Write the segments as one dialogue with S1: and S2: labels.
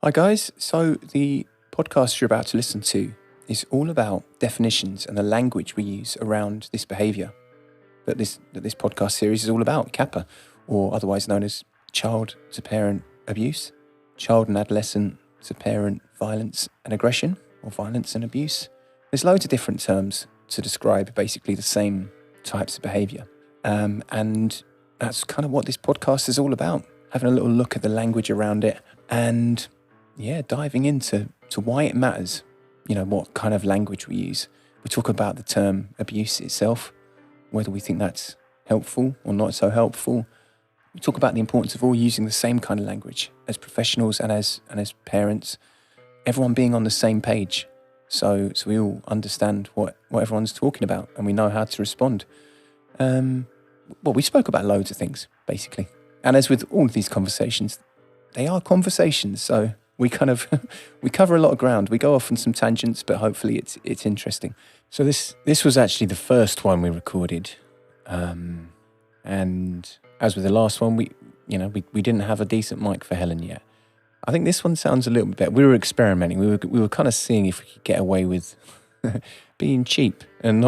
S1: Hi guys, so the podcast you're about to listen to is all about definitions and the language we use around this behaviour that this podcast series is all about, Capa, or otherwise known as child to parent abuse, child and adolescent to parent violence and aggression, or violence and abuse. There's loads of different terms to describe basically the same types of behaviour. And that's kind of what this podcast is all about, having a little look at the language around it and diving into why it matters, what kind of language we use. We talk about the term abuse itself, whether we think that's helpful or not so helpful. We talk about the importance of all using the same kind of language as professionals and as parents, everyone being on the same page. So we all understand what everyone's talking about and we know how to respond. We spoke about loads of things, basically. And as with all of these conversations, they are conversations, so we cover a lot of ground. We go off on some tangents, but hopefully it's interesting. So this was actually the first one we recorded, and as with the last one, we didn't have a decent mic for Helen yet. I think this one sounds a little bit better. We were experimenting. We were kind of seeing if we could get away with being cheap and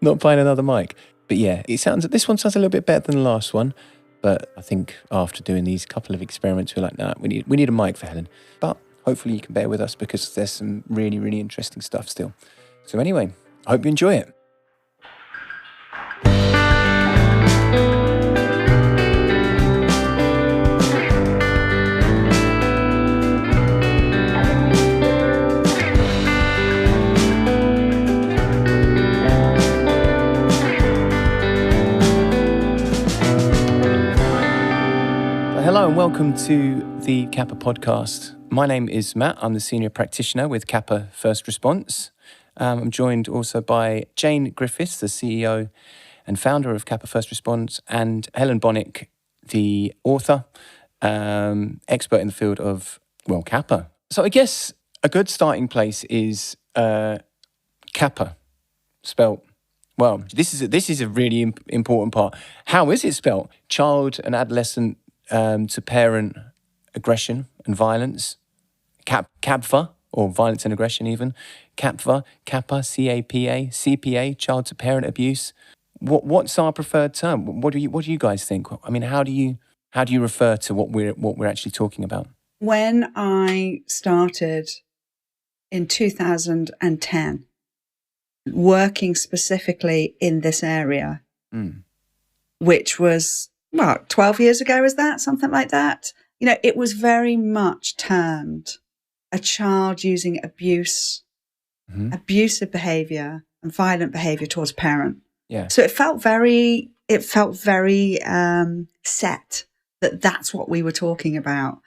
S1: not buying another mic. But yeah, this one sounds a little bit better than the last one. But I think after doing these couple of experiments, we're like, nah, we need a mic for Helen. But hopefully you can bear with us because there's some really, really interesting stuff still. So anyway, I hope you enjoy it. Hello and welcome to the Capa podcast. My name is Matt. I'm the senior practitioner with Capa First Response. I'm joined also by Jane Griffiths, the CEO and founder of Capa First Response, and Helen Bonnick, the author, expert in the field of, Capa. So I guess a good starting place is Capa, spelt. Well, this is a really important part. How is it spelt? Child and adolescent to parent aggression and violence, CAPVA, or violence and aggression even, Capa, CPA, child to parent abuse. What's our preferred term? What do you guys think? I mean, how do you refer to what we're actually talking about?
S2: When I started in 2010, working specifically in this area, which was 12 years ago, is that? Something like that. It was very much termed a child using abusive behaviour and violent behaviour towards a parent.
S1: Yeah.
S2: So it felt very set that that's what we were talking about.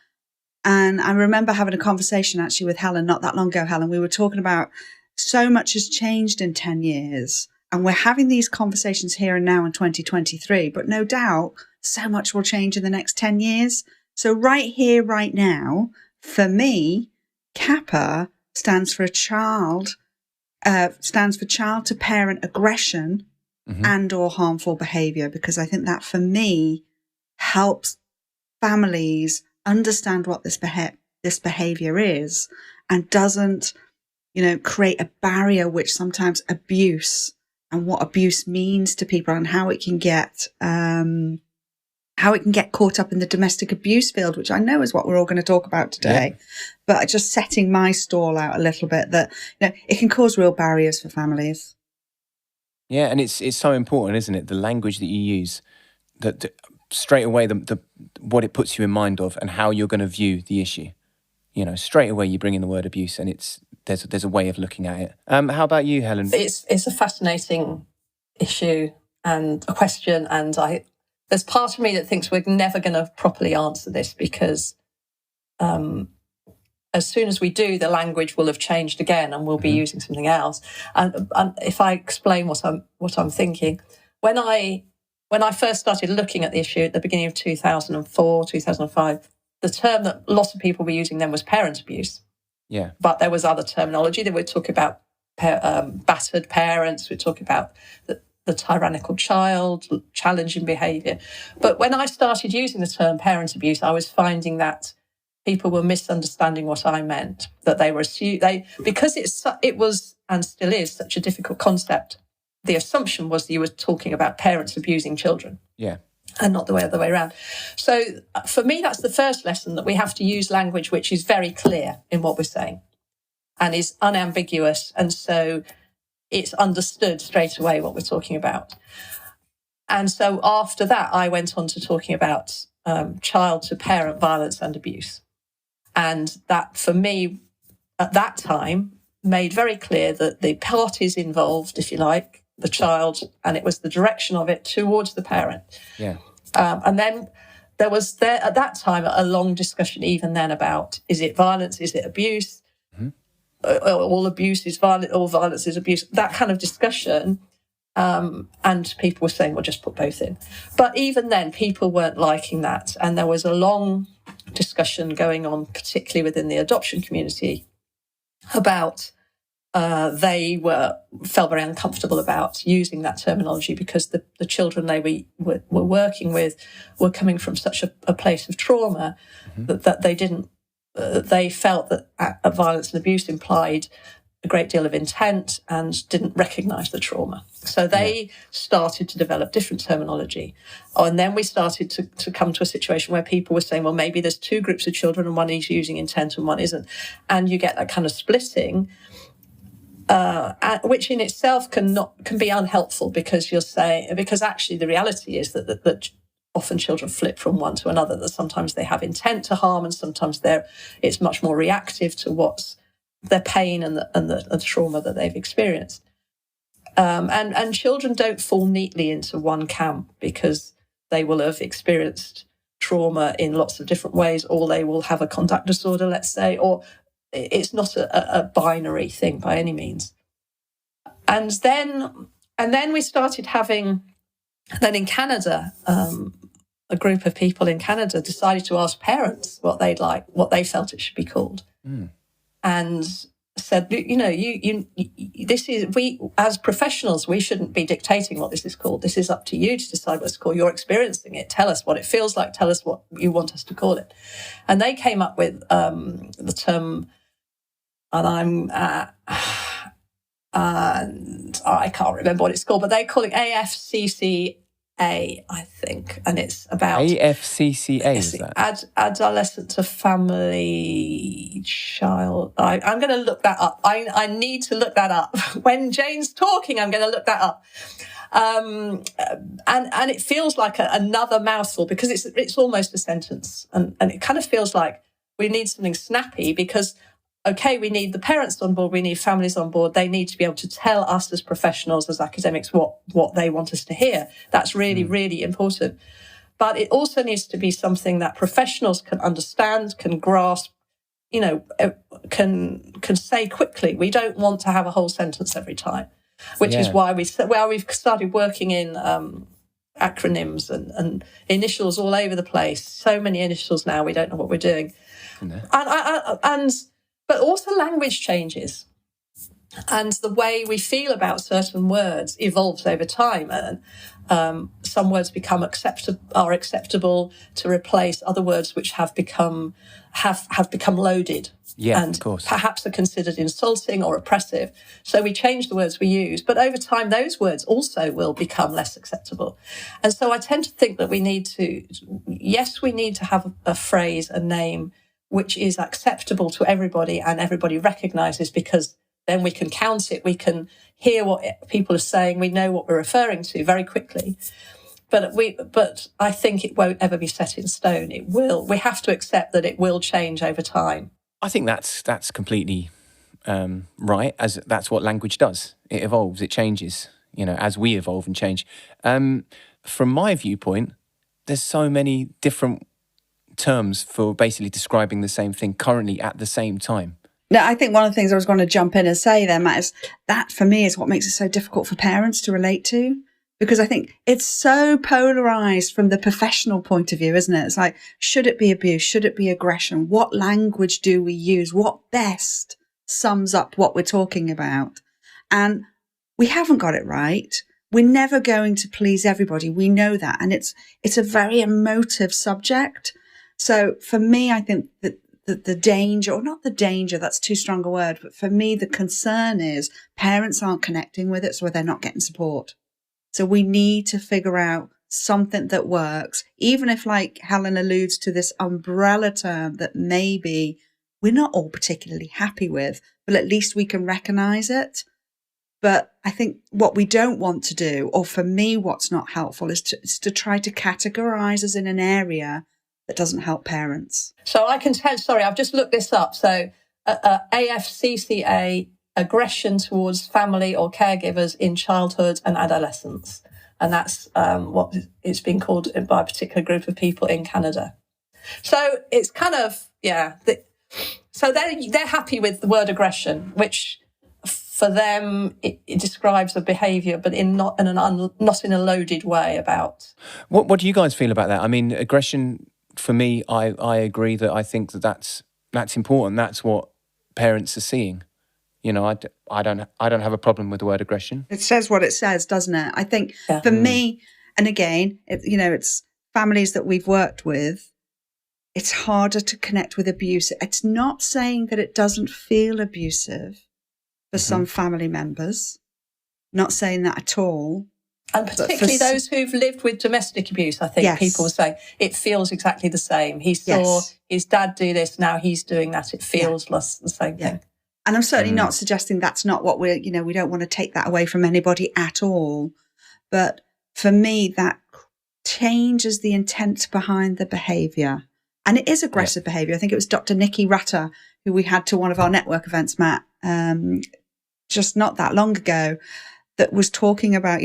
S2: And I remember having a conversation actually with Helen not that long ago, Helen. We were talking about so much has changed in 10 years. And we're having these conversations here and now in 2023, but no doubt so much will change in the next 10 years. So right here, right now, for me, Capa stands for child to parent aggression and or harmful behaviour, because I think that for me helps families understand what this behaviour is and doesn't, create a barrier which sometimes abuse and what abuse means to people and how it can get caught up in the domestic abuse field, which I know is what we're all going to talk about today. Yeah. But just setting my stall out a little bit that it can cause real barriers for families.
S1: Yeah, and it's so important, isn't it? The language that you use, that straight away the what it puts you in mind of and how you're going to view the issue. Straight away you bring in the word abuse, and there's a way of looking at it. How about you, Helen?
S3: It's a fascinating issue and a question, and there's part of me that thinks we're never going to properly answer this because as soon as we do, the language will have changed again and we'll be using something else. And if I explain what I'm thinking, when I first started looking at the issue at the beginning of 2004, 2005, the term that lots of people were using then was parent abuse.
S1: Yeah.
S3: But there was other terminology. They would talk about battered parents. We'd talk about the tyrannical child, challenging behaviour. But when I started using the term parent abuse, I was finding that people were misunderstanding what I meant, that they were because it was and still is such a difficult concept. The assumption was that you were talking about parents abusing children.
S1: Yeah.
S3: And not the other way around. So for me, that's the first lesson, that we have to use language which is very clear in what we're saying and is unambiguous. And so it's understood straight away what we're talking about. And so after that, I went on to talking about child to parent violence and abuse. And that, for me, at that time, made very clear that the parties involved, if you like, the child, and it was the direction of it towards the parent.
S1: Yeah.
S3: And then there was at that time a long discussion even then about, is it violence, is it abuse? Mm-hmm. All abuse is violent, all violence is abuse. That kind of discussion. And people were saying, well, just put both in. But even then, people weren't liking that. And there was a long discussion going on, particularly within the adoption community, about they felt very uncomfortable about using that terminology because the children they were working with were coming from such a place of trauma that they didn't. They felt that violence and abuse implied a great deal of intent and didn't recognise the trauma. So they started to develop different terminology. And then we started to come to a situation where people were saying, well, maybe there's two groups of children and one is using intent and one isn't. And you get that kind of splitting, which in itself can be unhelpful because actually the reality is that often children flip from one to another, that sometimes they have intent to harm and sometimes it's much more reactive to what's their pain and the trauma that they've experienced. And children don't fall neatly into one camp because they will have experienced trauma in lots of different ways, or they will have a conduct disorder, let's say, or it's not a binary thing by any means. And then we started having, then in Canada, a group of people in Canada decided to ask parents what they felt it should be called. Mm. And said, this is, we as professionals, we shouldn't be dictating what this is called. This is up to you to decide what it's called. You're experiencing it. Tell us what it feels like. Tell us what you want us to call it. And they came up with the term, and I can't remember what it's called, but they call it AFCCA, I think, and it's about
S1: AFCCA. Is that
S3: adolescent to family child? I'm going to look that up. I need to look that up. When Jane's talking, I'm going to look that up. And it feels like another mouthful because it's almost a sentence, and it kind of feels like we need something snappy because. Okay, we need the parents on board, we need families on board. They need to be able to tell us as professionals, as academics, what they want us to hear. That's really, really important. But it also needs to be something that professionals can understand, can grasp, can say quickly. We don't want to have a whole sentence every time, which is why we've started working in acronyms and initials all over the place. So many initials now, we don't know what we're doing. But also language changes, and the way we feel about certain words evolves over time. And some words are acceptable to replace other words which have become loaded, and
S1: of course.
S3: Perhaps are considered insulting or oppressive. So we change the words we use, but over time those words also will become less acceptable. And so I tend to think that we need to have a phrase, a name, which is acceptable to everybody and everybody recognises, because then we can count it, we can hear what people are saying, we know what we're referring to very quickly. But I think it won't ever be set in stone. It will. We have to accept that it will change over time.
S1: I think that's completely right, as that's what language does. It evolves, it changes, as we evolve and change. From my viewpoint, there's so many different terms for basically describing the same thing currently at the same time.
S2: No, I think one of the things I was going to jump in and say there, Matt, is that for me is what makes it so difficult for parents to relate to, because I think it's so polarized from the professional point of view, isn't it? It's like, should it be abuse? Should it be aggression? What language do we use? What best sums up what we're talking about? And we haven't got it right. We're never going to please everybody. We know that. And it's a very emotive subject. So for me, I think that the danger, or not the danger, that's too strong a word, but for me, the concern is parents aren't connecting with it, so they're not getting support. So we need to figure out something that works, even if, like Helen alludes to, this umbrella term that maybe we're not all particularly happy with, but at least we can recognize it. But I think what we don't want to do, or for me, what's not helpful, is to try to categorize us in an area that doesn't help parents.
S3: So I can tell, sorry, I've just looked this up. So AFCCA, aggression towards family or caregivers in childhood and adolescence. And that's what it's been called by a particular group of people in Canada. So it's kind of, so they're happy with the word aggression, which for them, it describes a behaviour, but not in a loaded way about.
S1: What do you guys feel about that? I mean, aggression, for me, I agree that I think that's important. That's what parents are seeing. You know, I don't have a problem with the word aggression.
S2: It says what it says, doesn't it? I think for me, and again, it's families that we've worked with, it's harder to connect with abuse. It's not saying that it doesn't feel abusive for some family members. Not saying that at all.
S3: And particularly those who've lived with domestic abuse, I think people will say, it feels exactly the same. He saw his dad do this, now he's doing that. It feels the same thing.
S2: And I'm certainly not suggesting that's not what we don't want to take that away from anybody at all. But for me, that changes the intent behind the behaviour. And it is aggressive behaviour. I think it was Dr. Nikki Rutter, who we had to one of our network events, Matt, just not that long ago, that was talking about,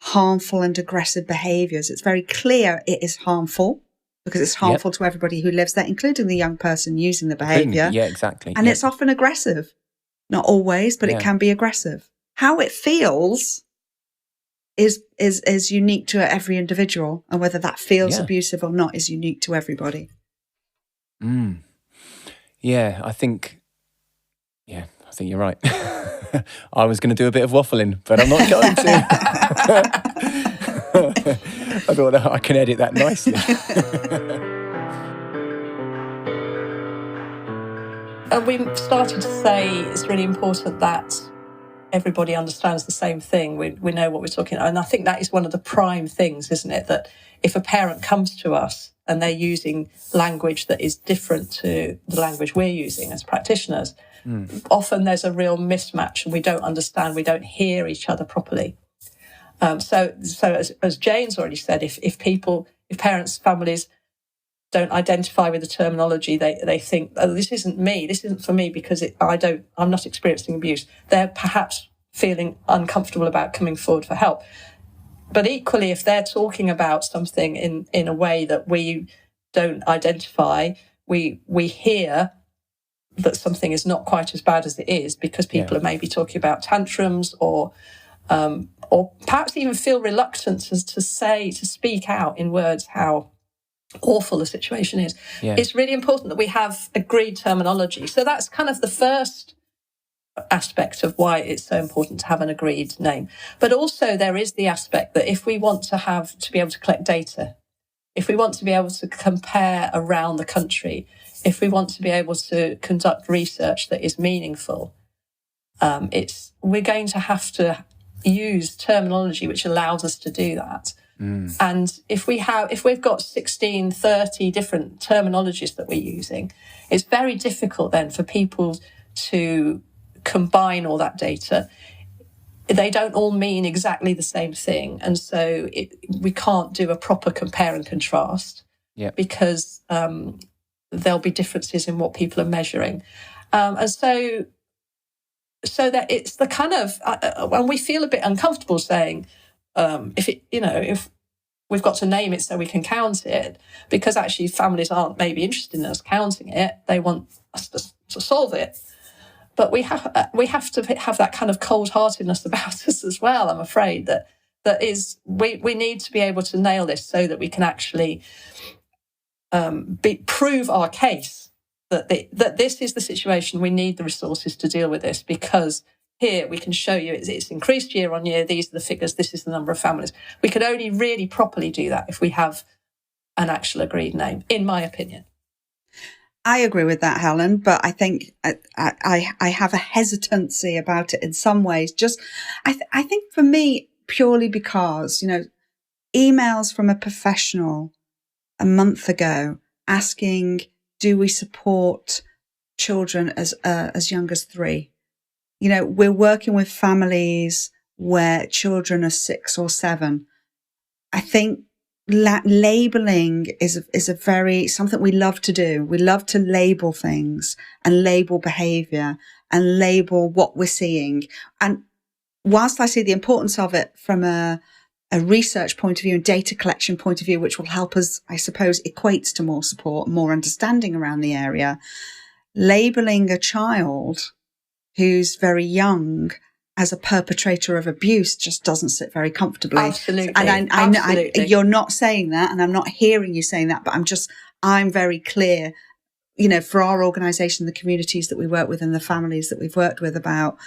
S2: harmful and aggressive behaviours. It's very clear it is harmful because it's harmful to everybody who lives there, including the young person using the behaviour.
S1: Yeah, exactly.
S2: And it's often aggressive. Not always, but it can be aggressive. How it feels is unique to every individual, and whether that feels abusive or not is unique to everybody.
S1: Yeah, I think you're right. I was going to do a bit of waffling, but I'm not going to. I thought that I can edit that nicely.
S3: And we started to say it's really important that everybody understands the same thing. We know what we're talking about. And I think that is one of the prime things, isn't it? That if a parent comes to us and they're using language that is different to the language we're using as practitioners, often there's a real mismatch and we don't understand, we don't hear each other properly. So as Jane's already said, if parents, families don't identify with the terminology, they think, oh, this isn't me, this isn't for me because I'm not experiencing abuse. They're perhaps feeling uncomfortable about coming forward for help. But equally, if they're talking about something in a way that we don't identify, we hear that something is not quite as bad as it is because people are maybe talking about tantrums or perhaps even feel reluctant to speak out in words how awful the situation is. It's really important that we have agreed terminology. So that's kind of the first aspect of why it's so important to have an agreed name. But also there is the aspect that if we want to be able to collect data, if we want to be able to compare around the country, if we want to be able to conduct research that is meaningful, we're going to have to use terminology which allows us to do that. And if we've got 16, 30 different terminologies that we're using, it's very difficult then for people to combine all that data. They don't all mean exactly the same thing. And so we can't do a proper compare and contrast because there'll be differences in what people are measuring. And so that it's the kind of, and we feel a bit uncomfortable saying, if we've got to name it so we can count it, because actually families aren't maybe interested in us counting it. They want us to solve it. But we have to have that kind of cold-heartedness about us as well, I'm afraid, that is, we need to be able to nail this so that we can actually prove our case, that this is the situation, we need the resources to deal with this, because here we can show you it's increased year on year, these are the figures, this is the number of families. We could only really properly do that if we have an actual agreed name, in my opinion.
S2: I agree with that, Helen, but I think I have a hesitancy about it in some ways. Just, I think for me, purely because, emails from a professional a month ago asking, do we support children as young as 3? We're working with families where children are 6 or 7. I think labeling is a very something we love to do. We love to label things and label behaviour and label what we're seeing. And whilst I see the importance of it from a research point of view and data collection point of view, which will help us, I suppose, equates to more support, more understanding around the area, labeling a child who's very young as a perpetrator of abuse just doesn't sit very comfortably.
S3: Absolutely.
S2: And I know you're not saying that, and I'm not hearing you saying that, but I'm very clear, for our organisation, the communities that we work with and the families that we've worked with, about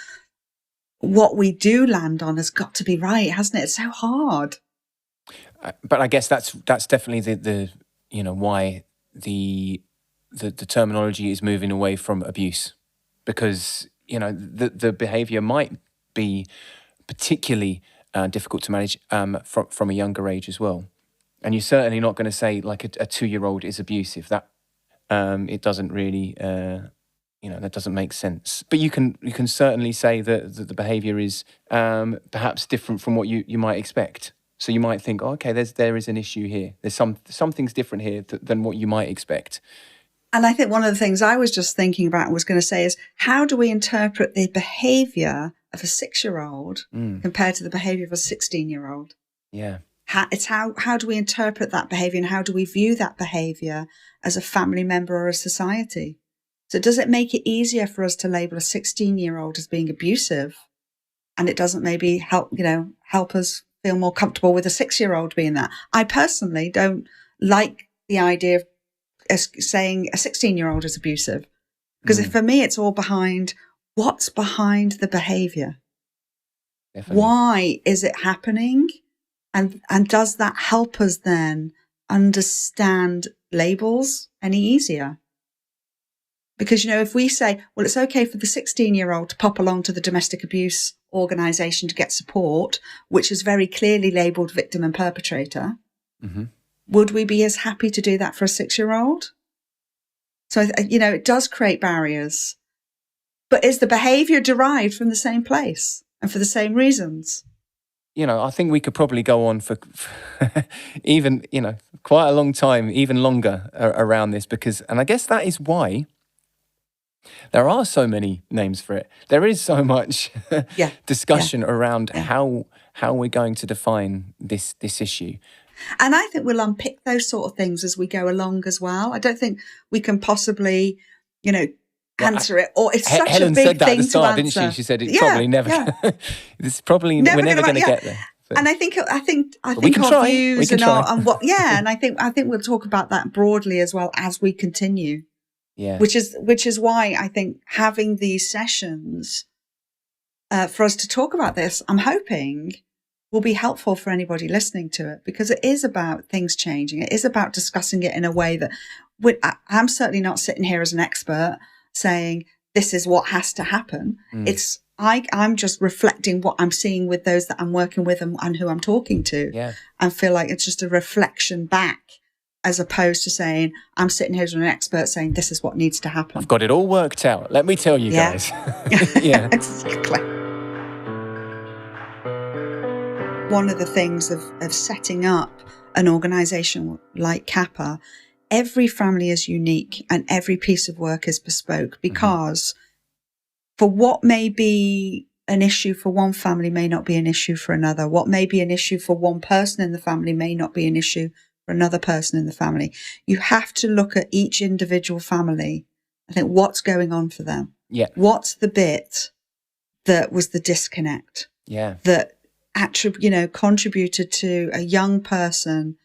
S2: what we do land on has got to be right, hasn't it? It's so hard.
S1: But I guess that's definitely the why the terminology is moving away from abuse, because the behaviour might be particularly difficult to manage from a younger age as well. And you're certainly not going to say like a 2-year-old is abusive. That it doesn't really, that doesn't make sense. But you can certainly say that the behaviour is perhaps different from what you might expect. So you might think, okay, there is an issue here. There's something's different here than what you might expect.
S2: And I think one of the things I was just thinking about and was going to say is, how do we interpret the behaviour of a 6-year-old compared to the behaviour of a 16-year-old?
S1: Yeah.
S2: How do we interpret that behaviour, and how do we view that behaviour as a family member or a society? So does it make it easier for us to label a 16-year-old as being abusive, and it doesn't maybe help us feel more comfortable with a 6-year-old being that? I personally don't like the idea of saying a 16-year-old is abusive, because for me it's all behind what's behind the behaviour. Definitely. Why is it happening, and does that help us then understand labels any easier? Because if we say, well, it's okay for the 16-year-old to pop along to the domestic abuse organisation to get support, which is very clearly labelled victim and perpetrator, would we be as happy to do that for a 6-year-old? So, it does create barriers. But is the behaviour derived from the same place and for the same reasons?
S1: I think we could probably go on for even, quite a long time, even longer around this, and I guess that is why there are so many names for it. There is so much discussion around how we're going to define this issue.
S2: And I think we'll unpick those sort of things as we go along as well. I don't think we can possibly, answer it. Or it's such
S1: Helen
S2: a big
S1: said that
S2: thing
S1: at the start,
S2: to
S1: didn't
S2: answer.
S1: she? She said it's probably never. It's probably we're never going to get there. But. And
S2: I think
S1: we can
S2: our
S1: try.
S2: views and what and I think we'll talk about that broadly as well as we continue.
S1: Yeah.
S2: Which is why I think having these sessions for us to talk about this, I'm hoping, will be helpful for anybody listening to it, because it is about things changing. It is about discussing it in a way that I'm certainly not sitting here as an expert saying this is what has to happen. I'm just reflecting what I'm seeing with those that I'm working with and who I'm talking to, and feel like it's just a reflection back, as opposed to saying I'm sitting here as an expert saying this is what needs to happen.
S1: I've got it all worked out. Let me tell you guys. Yeah.
S2: Exactly. One of the things of setting up an organisation like Capa, every family is unique and every piece of work is bespoke, because for what may be an issue for one family may not be an issue for another. What may be an issue for one person in the family may not be an issue for another person in the family. You have to look at each individual family and think, what's going on for them?
S1: Yeah.
S2: What's the bit that was the disconnect?
S1: Yeah.
S2: That contributed to a young person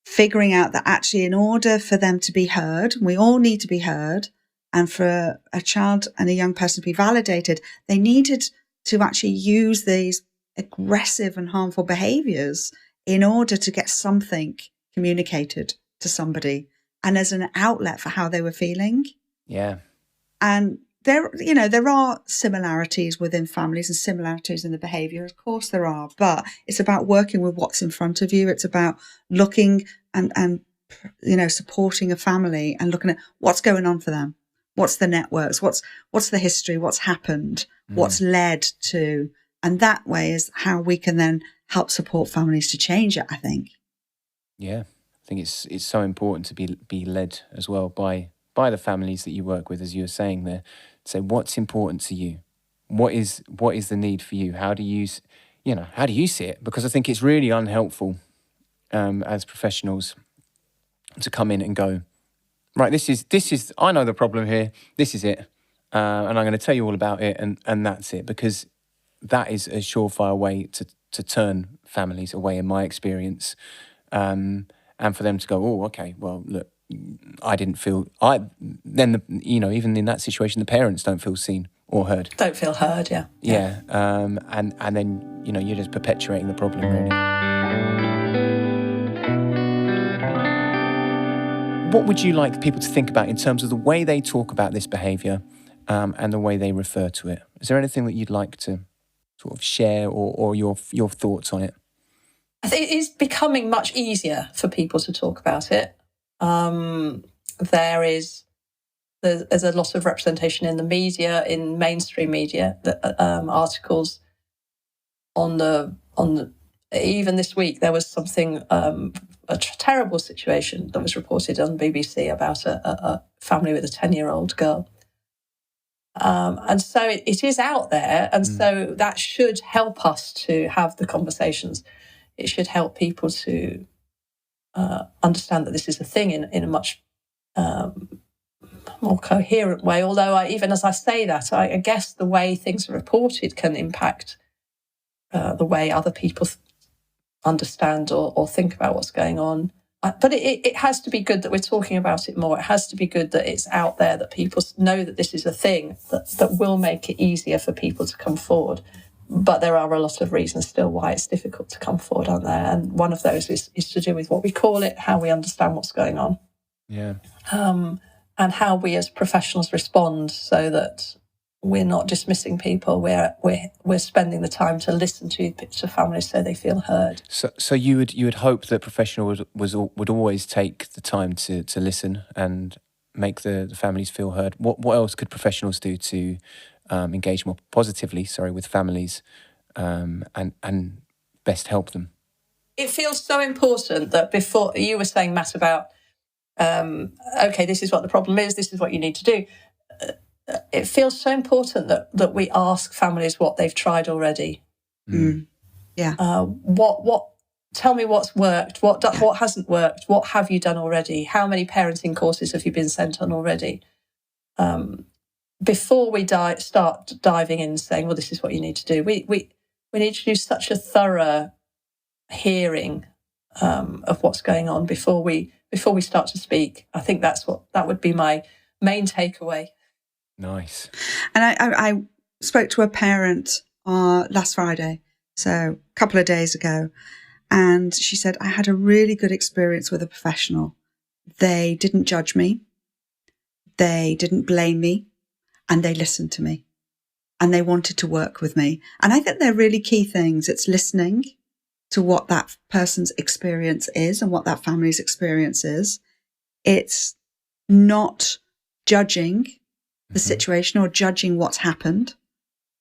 S2: figuring out that actually, in order for them to be heard, we all need to be heard, and for a child and a young person to be validated, they needed to actually use these aggressive and harmful behaviours in order to get something communicated to somebody and as an outlet for how they were feeling.
S1: Yeah.
S2: And there are similarities within families and similarities in the behaviour. Of course there are, but it's about working with what's in front of you. It's about looking and supporting a family and looking at what's going on for them. What's the networks? What's the history? What's happened? What's led to? And that way is how we can then help support families to change it, I think.
S1: Yeah. I think it's so important to be led as well by the families that you work with, as you were saying there. So what's important to you? What is the need for you? How do you see it? Because I think it's really unhelpful as professionals to come in and go, right, this is I know the problem here. This is it, and I'm going to tell you all about it, and that's it. Because that is a surefire way to turn families away, in my experience, and for them to go, oh, okay, well, look, I didn't feel. Even in that situation, the parents don't feel seen or heard.
S3: Don't feel heard, yeah.
S1: Yeah, and then you're just perpetuating the problem, really. What would you like people to think about in terms of the way they talk about this behaviour and the way they refer to it? Is there anything that you'd like to sort of share or your thoughts on it?
S3: I think it is becoming much easier for people to talk about it. There's a lot of representation in the media, in mainstream media, articles on the even this week there was something, a terrible situation that was reported on BBC about a family with a 10-year-old girl. And so it is out there, and so that should help us to have the conversations. It should help people to understand that this is a thing in a much more coherent way. Although even as I say that, I guess the way things are reported can impact the way other people understand or think about what's going on. But it has to be good that we're talking about it more. It has to be good that it's out there, that people know that this is a thing that will make it easier for people to come forward. But there are a lot of reasons still why it's difficult to come forward, aren't there? And one of those is to do with what we call it, how we understand what's going on.
S1: Yeah.
S3: And how we as professionals respond, so that we're not dismissing people. We're spending the time to listen to families so they feel heard.
S1: So you would hope that professionals would always take the time to listen and make the families feel heard. What else could professionals do to engage more positively, with families, and best help them?
S3: It feels so important that before you were saying, Matt, about okay, this is what the problem is, this is what you need to do. It feels so important that we ask families what they've tried already.
S2: Yeah.
S3: Tell me what's worked, what hasn't worked, what have you done already? How many parenting courses have you been sent on already? Before we start diving in and saying, well, this is what you need to do. We need to do such a thorough hearing of what's going on before we start to speak. I think that would be my main takeaway.
S1: Nice.
S2: And I spoke to a parent last Friday, so a couple of days ago, and she said, I had a really good experience with a professional. They didn't judge me. They didn't blame me. And they listened to me. And they wanted to work with me. And I think they're really key things. It's listening to what that person's experience is and what that family's experience is. It's not judging the situation or judging what's happened,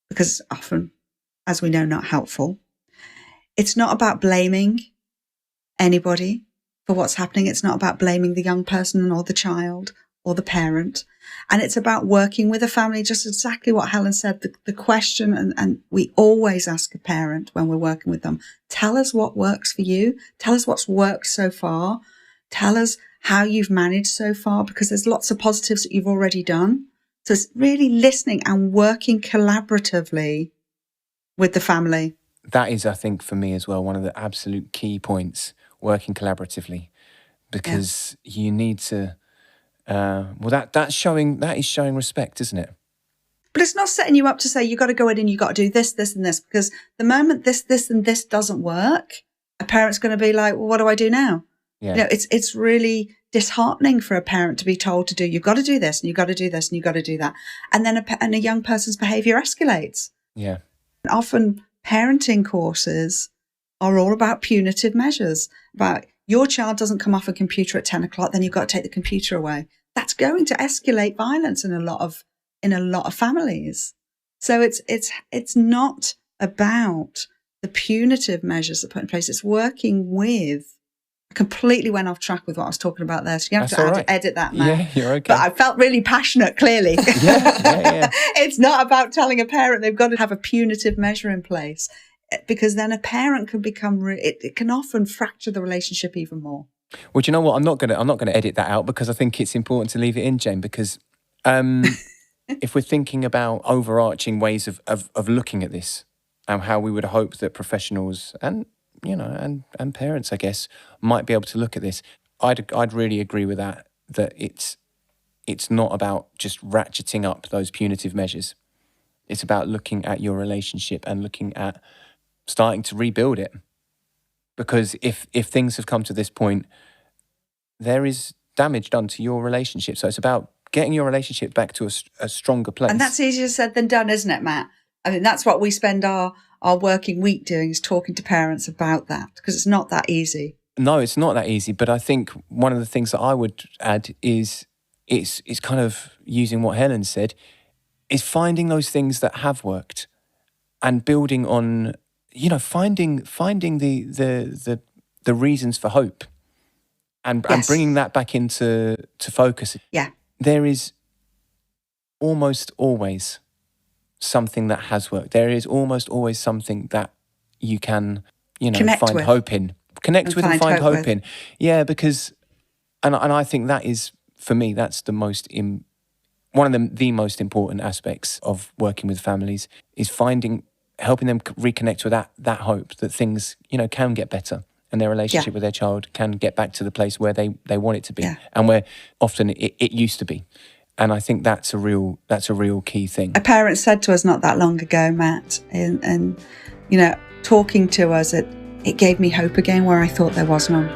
S2: because often, as we know, not helpful. It's not about blaming anybody for what's happening. It's not about blaming the young person or the child or the parent. And it's about working with a family, just exactly what Helen said. The question, and we always ask a parent when we're working with them, tell us what works for you. Tell us what's worked so far. Tell us how you've managed so far, because there's lots of positives that you've already done. So it's really listening and working collaboratively with the family.
S1: That is, I think, for me as well, one of the absolute key points, working collaboratively, because you need to, that is showing respect, isn't it?
S2: But it's not setting you up to say, you got to go in and you got to do this, this and this, because the moment this and this doesn't work, a parent's going to be like, well, what do I do now? Yeah. It's really disheartening for a parent to be told to do, you've got to do this and you've got to do this and you've got to do that. And then a young person's behaviour escalates.
S1: Yeah.
S2: And often parenting courses are all about punitive measures, about your child doesn't come off a computer at 10 o'clock, then you've got to take the computer away. That's going to escalate violence in a lot of families. So it's not about the punitive measures that are put in place. It's working with. I completely went off track with what I was talking about there. So you have to edit that now.
S1: Yeah, you're okay.
S2: But I felt really passionate, clearly.
S1: Yeah.
S2: It's not about telling a parent they've got to have a punitive measure in place, because then a parent can become, it can often fracture the relationship even more.
S1: Well, do you know what? I'm not gonna edit that out, because I think it's important to leave it in, Jane, because if we're thinking about overarching ways of looking at this and how we would hope that professionals and parents, I guess, might be able to look at this, I'd really agree with that it's not about just ratcheting up those punitive measures. It's about looking at your relationship and looking at starting to rebuild it. Because if things have come to this point, there is damage done to your relationship. So it's about getting your relationship back to a stronger place.
S2: And that's easier said than done, isn't it, Matt? I mean, that's what we spend our working week doing, is talking to parents about that, because it's not that easy.
S1: No, it's not that easy. But I think one of the things that I would add is it's kind of using what Helen said, is finding those things that have worked and building on, finding the reasons for hope and bringing that back into focus.
S2: Yeah.
S1: There is almost always something that has worked. There is almost always something that you can, find hope in. Connect with and find hope in. Yeah, because, and I think that is, for me, that's the most, one of the most important aspects of working with families, is helping them reconnect with that hope that things, can get better and their relationship with their child can get back to the place where they want it to be and where often it used to be. And I think that's a real key thing.
S2: A parent said to us not that long ago, Matt, and talking to us, it gave me hope again where I thought there was none.